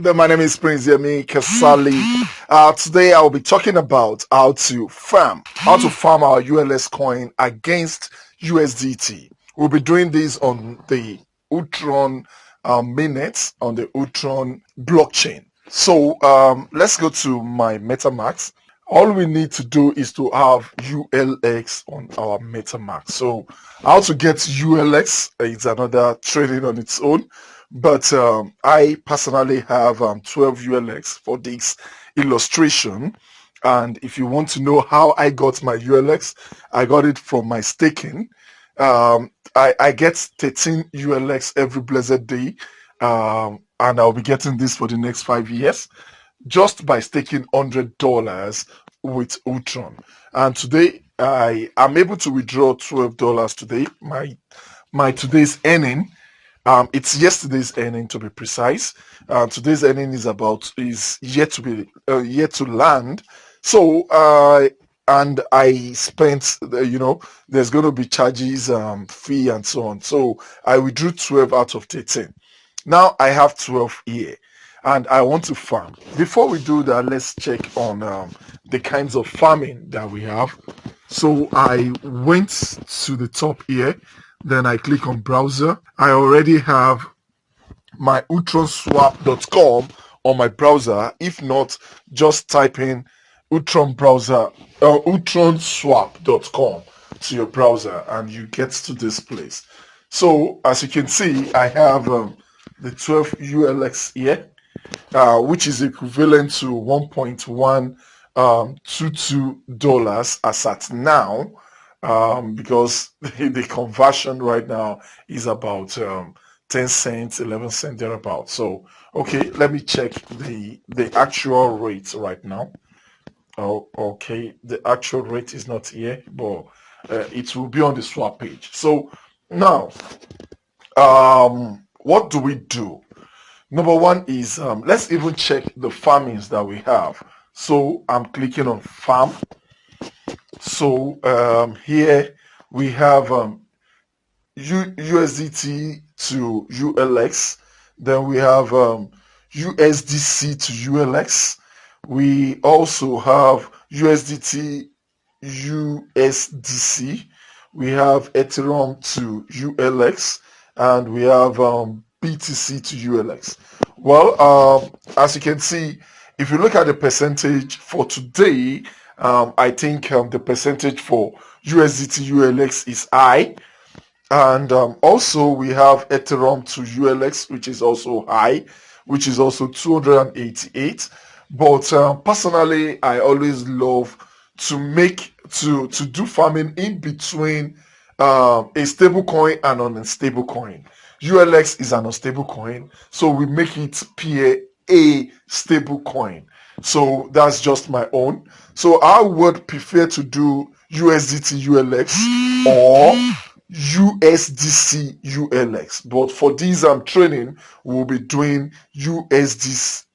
My name is Prince Yemi Kasali. Today I will be talking about how to farm our ULX coin against USDT. We'll be doing this on the Ultron Mainnet on the Ultron blockchain. So let's go to my MetaMask. All we need to do is to have ULX on our MetaMask. So how to get ULX is another trading on its own. But I personally have 12 ULX for this illustration. And if you want to know how I got my ULX, I got it from my staking. I get 13 ULX every blessed day. And I'll be getting this for the next 5 years just by staking $100 with Ultron. And today I am able to withdraw $12 today. My today's earning, it's yesterday's earning to be precise. Today's earning is yet to land. So and I spent there's going to be charges, fee and so on. So I withdrew 12 out of 13. Now I have 12 here and I want to farm. Before we do that, let's check on the kinds of farming that we have. So I went to the top here, then I click on browser. I already have my ultronswap.com on my browser. If not, just type in ultronswap.com to your browser and you get to this place. So as you can see, I have the 12 ULX here, which is equivalent to $1.122 as at now, because the conversion right now is about 10 cents, 11 cents thereabout. So okay, let me check the actual rate right now. Oh, okay, the actual rate is not here, but it will be on the swap page. So now what do we do? Number one is let's even check the farmings that we have. So I'm clicking on farm. So here we have USDT to ULX. Then we have USDC to ULX. We also have USDT USDC. We have Ethereum to ULX, and we have BTC to ULX. Well, as you can see, if you look at the percentage for today, I think the percentage for USDT ULX is high. And also we have Ethereum to ULX, which is also high, which is also 288. But personally, I always love to do farming in between a stable coin and an unstable coin. ULX is an unstable coin, so we make it a stable coin. So that's just my own. So I would prefer to do USDT ULX or USDC ULX. But for these training, we'll be doing USDT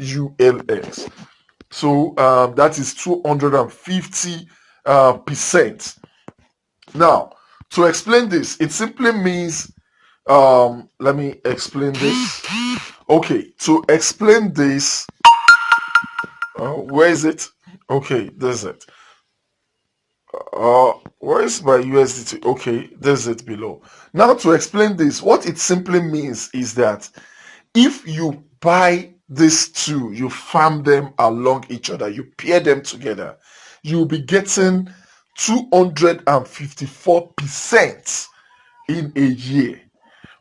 ULX. So that is 250%. Now, to explain this, it simply means, let me explain this. Okay, to explain this, where is it? Okay, there's it. Where is my USDT? Okay, there's it below. Now, to explain this, what it simply means is that if you buy these two, you farm them along each other, you pair them together, you'll be getting 254% in a year.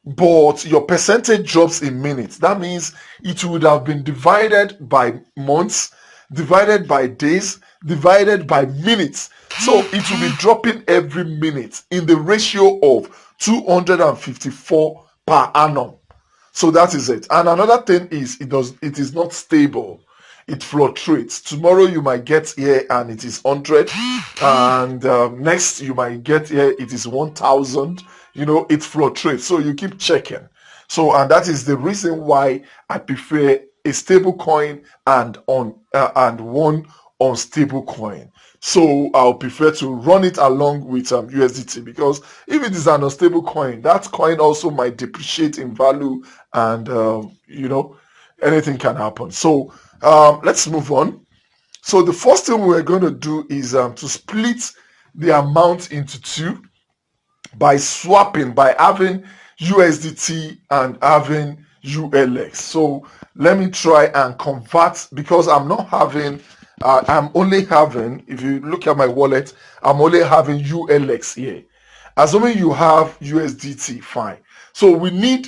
But your percentage drops in minutes. That means it would have been divided by months, divided by days, divided by minutes. So it will be dropping every minute in the ratio of 254 per annum. So that is it. And another thing is it is not stable. It fluctuates. Tomorrow you might get here and it is 100, and next you might get here it is 1000. It fluctuates, so you keep checking. So, and that is the reason why I prefer a stable coin and one unstable coin. So I'll prefer to run it along with USDT, because if it is an unstable coin, that coin also might depreciate in value, and anything can happen. So let's move on. So the first thing we're going to do is to split the amount into two by swapping, by having USDT and having ULX. So let me try and convert, because I'm not having, I'm only having, if you look at my wallet, I'm only having ULX here. Assuming you have USDT, fine. So we need,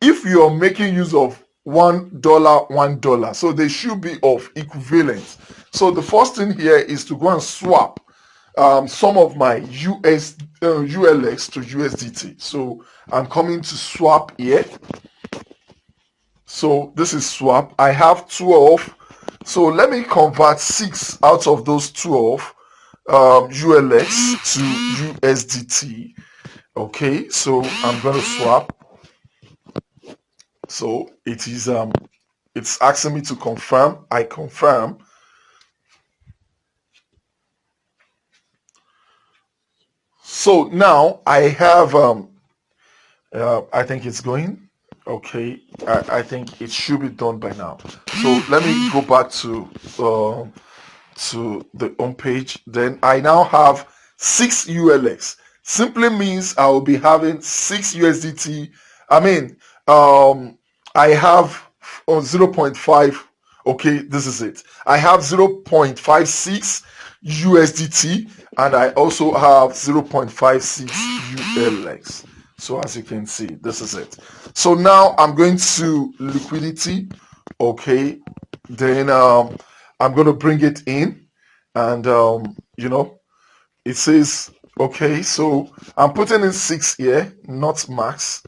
if you're making use of $1, so they should be of equivalent. So the first thing here is to go and swap some of my ULX to USDT. So I'm coming to swap here. So this is swap. I have 12. So let me convert 6 out of those 12 ULX to USDT. Okay, so I'm going to swap. So it is it's asking me to confirm. I confirm. So now I have I think it's going. Okay, I think it should be done by now. So let me go back to the home page. Then I now have 6 ULX. Simply means I will be having 6 USDT. I mean, I have on 0.5. Okay, this is it. I have 0.56 USDT, and I also have 0.56 ULX. So as you can see, this is it. So now I'm going to liquidity. Okay, then I'm going to bring it in, and it says, okay, so I'm putting in 6 here, not max,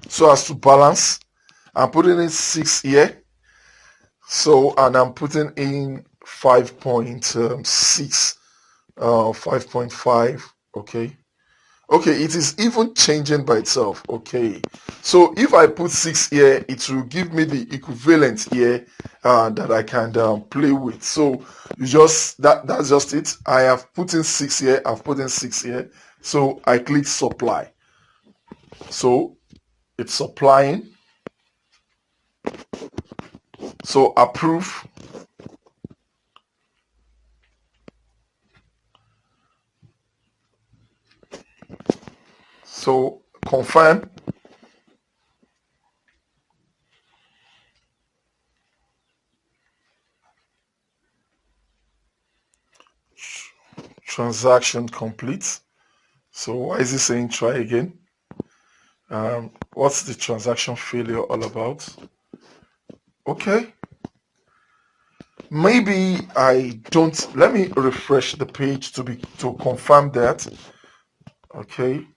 so as to balance. I'm putting in 6 here, so, and I'm putting in 5.6, 5.5. Okay, it is even changing by itself. Okay, so if I put 6 here, it will give me the equivalent here that I can play with. So you just, that's just it. I have put in 6 here, I've put in 6 here. So I click supply. So it's supplying. So approve. So confirm. Transaction complete. So why is it saying try again? What's the transaction failure all about? Okay, maybe I don't, let me refresh the page to confirm that. Okay,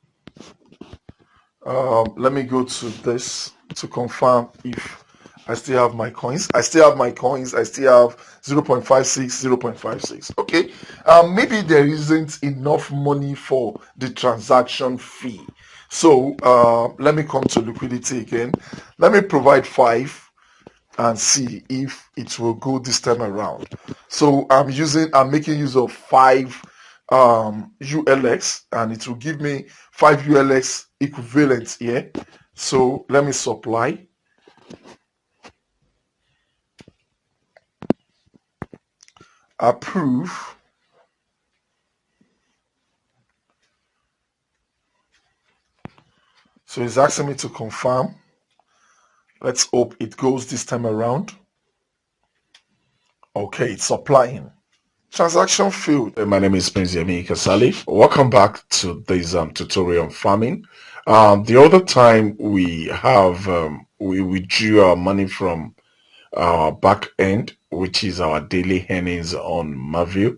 let me go to this to confirm if I still have my coins. I still have my coins. I still have 0.56, 0.56. Okay, maybe there isn't enough money for the transaction fee. So let me come to liquidity again. Let me provide 5 and see if it will go this time around. So I'm making use of 5 ULX, and it will give me 5 ULX equivalent here. So let me supply. Approve. So it's asking me to confirm. Let's hope it goes this time around. Okay, it's supplying. Transaction failed. My name is Benjamin Kasali. Welcome back to this tutorial on farming. The other time we have we withdrew our money from our back end, which is our daily earnings on Mavio,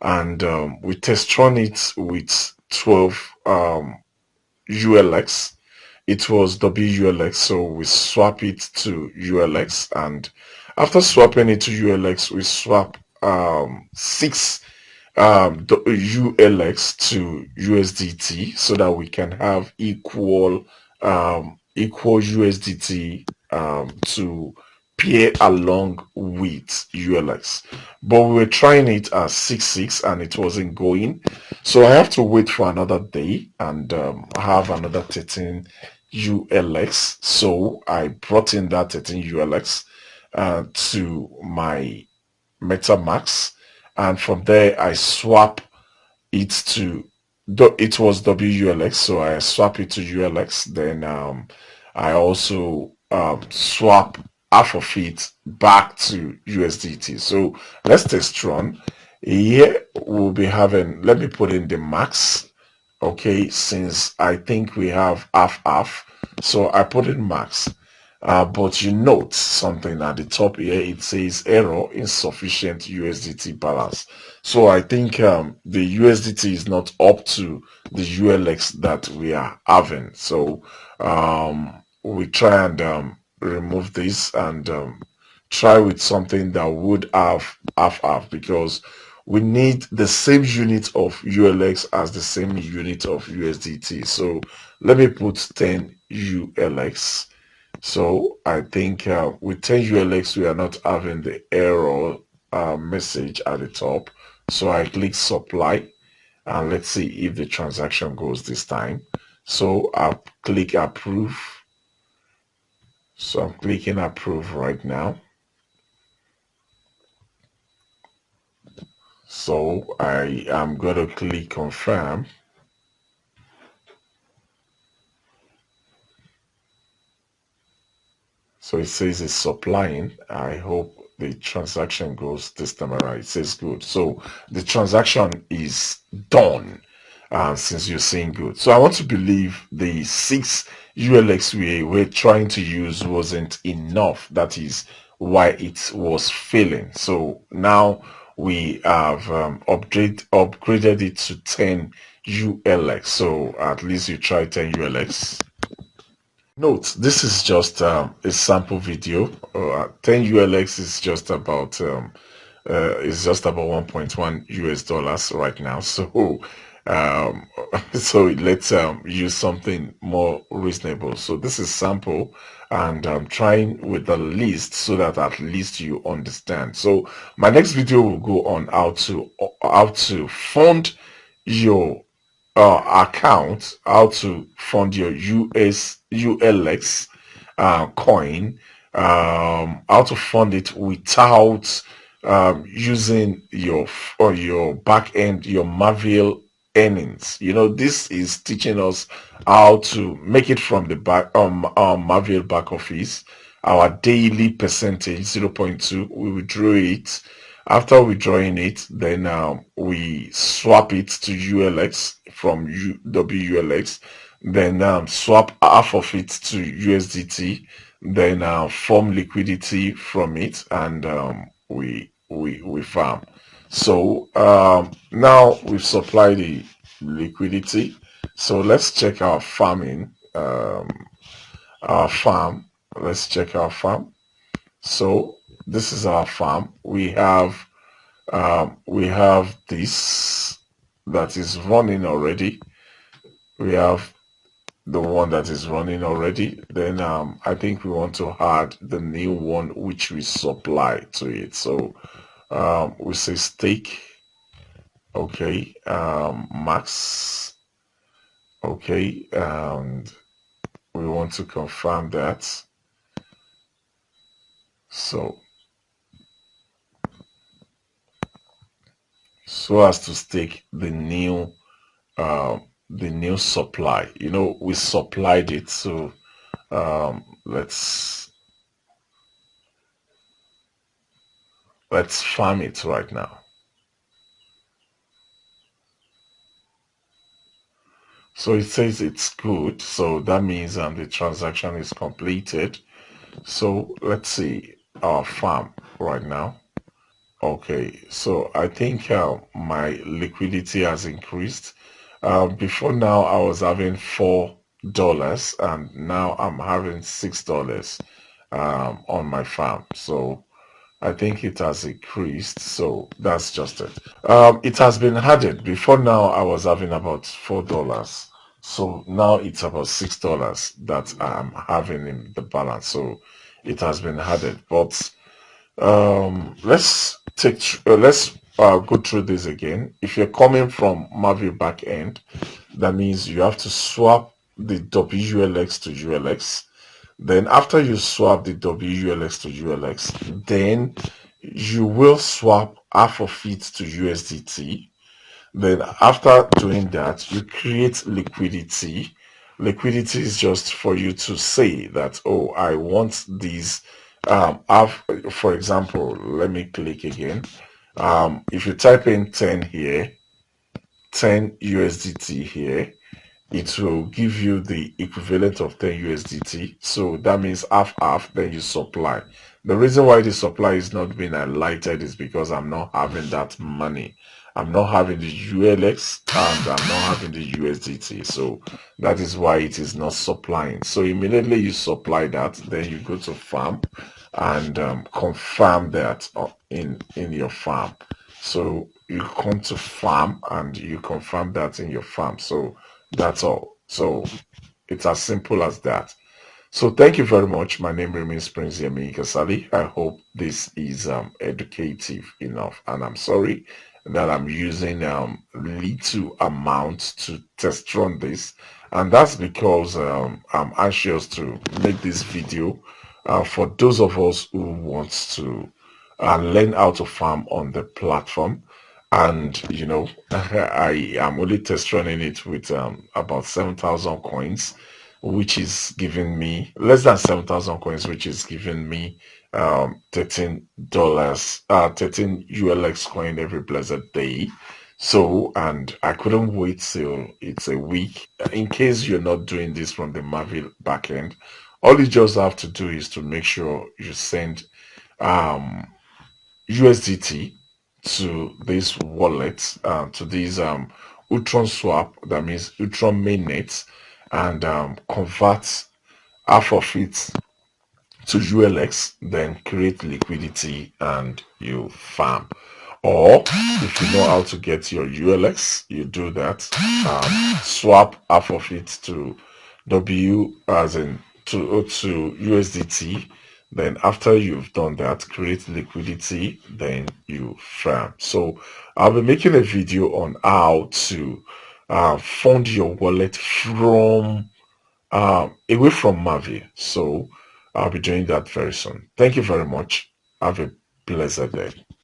and we test run it with 12 ULX. It was WULX, so we swap it to ULX, and after swapping it to ULX, we swap 6 the ULX to USDT, so that we can have equal USDT to pair along with ULX, but we were trying it at 6.6 and it wasn't going, so I have to wait for another day and have another 13 ULX. So I brought in that 13 ULX to my MetaMask, and from there I swap it to it was WULX, so I swap it to ULX. Then I also swap half of it back to USDT. So let's test run. Here we'll be having, let me put in the max. Okay, since I think we have half, so I put in max. But you note something at the top here, it says error, insufficient USDT balance. So I think the USDT is not up to the ULX that we are having. So we try and remove this and try with something that would have half, because we need the same unit of ULX as the same unit of USDT. So let me put 10 ULX. So I think with 10 ULX, we are not having the error message at the top. So I click supply and let's see if the transaction goes this time. So I'll click approve. So I'm clicking approve right now. So I am going to click confirm. So it says it's supplying. I hope the transaction goes this time around. It says good. So the transaction is done since you're saying good. So I want to believe the 6 ULX we were trying to use wasn't enough. That is why it was failing. So now we have upgraded it to 10 ULX. So at least you try 10 ULX. Note, this is just a sample video. 10 ULX is just about it's just about 1.1 US dollars right now. So um, so let's use something more reasonable. So this is sample, and I'm trying with the list so that at least you understand. So my next video will go on how to fund your account, how to fund your ULX coin, how to fund it without using your back end, your Marvel earnings. You know, this is teaching us how to make it from the back Marvel back office. Our daily percentage 0.2, we withdraw it. After withdrawing it, then we swap it to ULX from WULX, then swap half of it to USDT, then form liquidity from it, and we farm. So now we've supplied the liquidity. So let's check our farming, our farm. Let's check our farm. So this is our farm. We have this that is running already. We have the one that is running already. Then I think we want to add the new one which we supply to it. So we say stake. Okay, max. Okay, and we want to confirm that. So as to stake the new supply. You know, we supplied it, so let's farm it right now. So it says it's good, so that means the transaction is completed. So let's see our farm right now. Okay, so I think my liquidity has increased. Before now I was having $4 and now I'm having $6 on my farm. So I think it has increased, so that's just it. It has been added. Before now I was having about $4. So now it's about $6 that I'm having in the balance. So it has been added. But let's go through this again. If you're coming from Mavi backend, that means you have to swap the WULX to ULX. Then after you swap the WULX to ULX, then you will swap half of it to USDT. Then after doing that, you create liquidity. Liquidity is just for you to say that, oh, I want these. For example, let me click again. If you type in 10 here, 10 USDT here, it will give you the equivalent of 10 USDT. So that means half, then you supply. The reason why the supply is not being highlighted is because I'm not having that money. I'm not having the ULX and I'm not having the USDT. So that is why it is not supplying. So immediately you supply that, then you go to farm and confirm that in your farm. So you come to farm and you confirm that in your farm. So that's all. So it's as simple as that. So thank you very much. My name remains Prince Yemi Kasali. I hope this is educative enough. And I'm sorry that I'm using little amount to test run this. And that's because I'm anxious to make this video for those of us who wants to learn how to farm on the platform. And I am only test running it with about 7,000 coins, which is giving me less than 7,000 coins, which is giving me $13, 13 ULX coin every blessed day. So, and I couldn't wait till it's a week. In case you're not doing this from the Mavi backend, all you just have to do is to make sure you send USDT to this wallet, to these Ultron swap, that means Ultron mainnet, and convert half of it to ULX, then create liquidity and you farm. Or if you know how to get your ULX, you do that. Swap half of it to W as in to USDT. Then after you've done that, create liquidity, then you farm. So I'll be making a video on how to fund your wallet from away from Mavi. So I'll be doing that very soon. Thank you very much. Have a blessed day.